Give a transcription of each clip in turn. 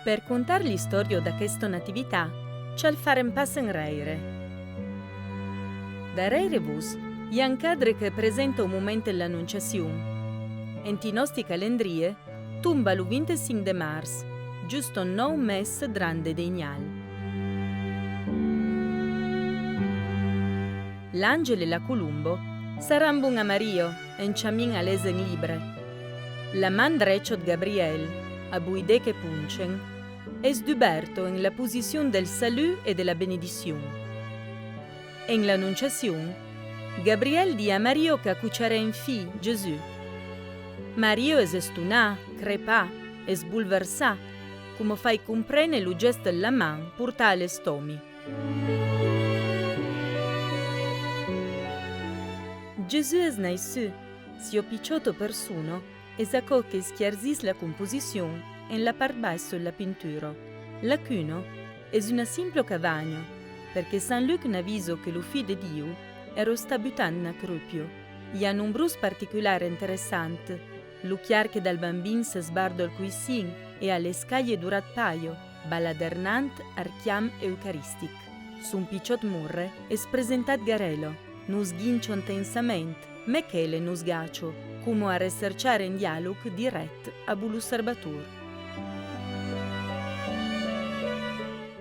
Per contar l'istoria da questa natività, c'è il fare un passo in reire. Da reire vus, è un cadre che presenta un momento dell'annunciazione. In nostri calendrie, tumba il 25 di marzo, giusto 9 mesi grande dei gnal. L'angelo e la Columbo saranno a Mario in ciamin all'ese in libre. La man dreccio di Gabriel, a buide che puncen, è sduberto in la posizione del salut e della benedizione. In l'annunciazione, Gabriel di a Mario che accuccerà in fi Gesù. Mario è stunà, crepà e sbulversà, come fai comprendere lo gesto della man portà alle stomi. Gesù è naissu, si è picciotto persino, e sacco che schiarzis la composizione in la part bassa della pittura. La cuno è una semplice cavagno, perché San Luc n'avviso che lo figlio di Dio era stabutando a crupio. Hi ha numerosi particolari interessanti. Lo chiar che dal bambino si sbardo al cuissin e alle scaglie durat paio, balladernant archiam eucaristic. Su un picciot murre è presentat Garelo, nu sghincio intensamente, Mechele nu sgacio, come a reserciare in dialogo diretto a l'osservatur.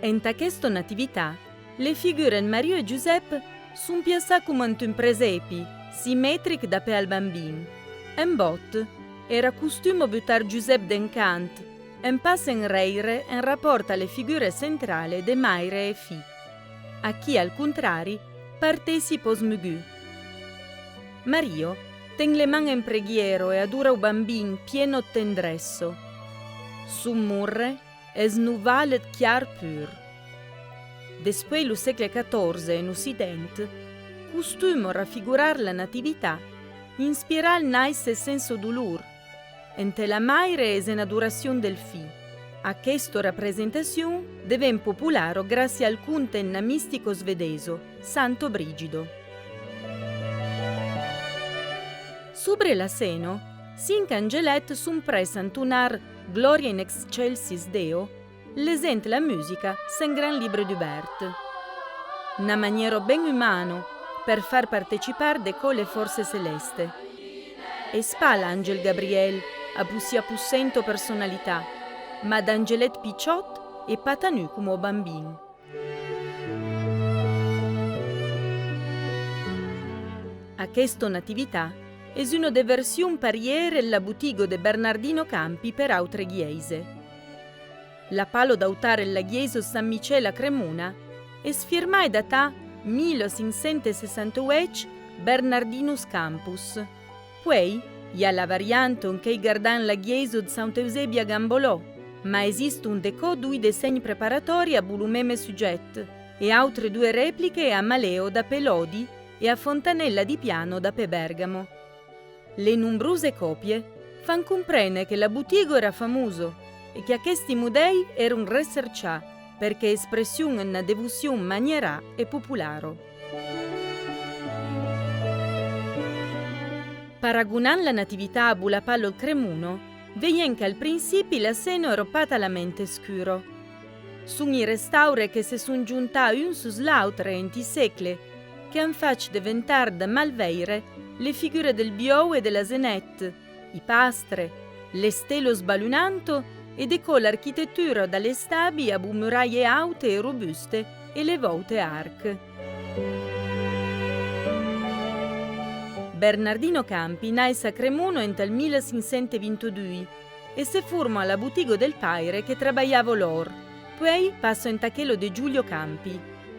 In questa natività, le figure di Mario e Giuseppe sono piazzate come un presepi, simmetriche da pe al bambino. In bot, era costume buttare Giuseppe d'encanto, e passa in reire in rapporto alle figure centrali de Maire e Fi. A chi, al contrario, partecipa smugu. Mario ten le mani in preghiero e adora un bambino pieno di tendresso. Su murre è snuvalet chiar pur. Después lo secolo XIV in Occidente, costume raffigurar la natività, inspira il nice senso dolor. Ente la maire è un'adorazione del fi. A questa rappresentazione divenne popolare grazie al conte mistico svedeso, Santo Brigido. Sobre la seno, cinque angelet sun presantunar Gloria in excelsis Deo, l'esent la musica sen gran libro d'Hubert. Una maniera ben umano per far partecipare de le forze celeste. E spala Angel Gabriel a pussia pussento personalità, ma d'angelet picciot e patanu come bambino. A questa natività è una de versioni pariere la butigo de Bernardino Campi per altre chiese. La palo d'autare la chiesa San Michele a Cremona è sfirmai data 1568 Bernardinus Campus. Poi hi ha la variante in cui guardan la chiesa di Sant'Eusebio a Gambolò, ma esiste un decò due disegni preparatori a Bulumeme Suget e altre due repliche a Maleo da Pelodi e a Fontanella di Piano da Pe Bergamo. Le numerose copie fan comprendere che la butigo era famoso e che a questi mudei era un resercià perché espressione una devozione maniera e popolare. Paragonando la natività a Bulapallo il Cremuno, veien che al principio la seno era patalamente scuro. Sono i restauri che si sono giuntati un sus l'altro in secoli che han fatto diventare da malveire le figure del Biou e della Zenette, i pastre, le stelo sbalunanto e deco l'architettura dalle stabi a muraie alte e robuste e le volte arc. Bernardino Campi naise a Cremono nel 1522 e si formò alla butigo del paire che trabagliava l'or, poi passò in tachelo di Giulio Campi.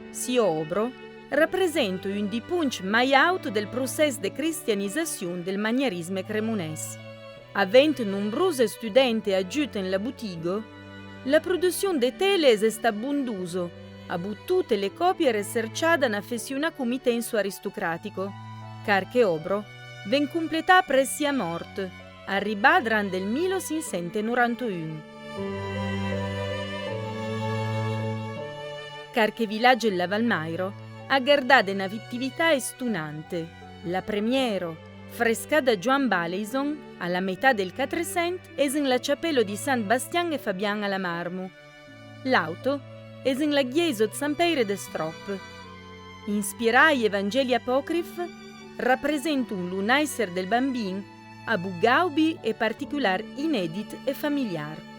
Si obro rappresenta un di punch mai auto del processo di cristianizzazione del manierismo cremonese. Avendo numerose studenti aggiunte in la butigo, la produzione di tele è stata abbondosa, a tutte le copie reserciate in affezione a comitenso aristocratico, car che obro ven completata pressi a morte, arribadran del 1591. Car che villaggio il Lavalmairo a guardare una vittività estunante, la premiero, fresca da Joan Baleison, alla metà del 400, es in la cappello di Sant Bastian e Fabian alla Marmo. L'auto es in la chiesa di San Peire de Strop. Inspirai gli Evangeli apocrif, rappresenta un lunaiser del bambino, a Bugaubi e particolar inedit e familiar.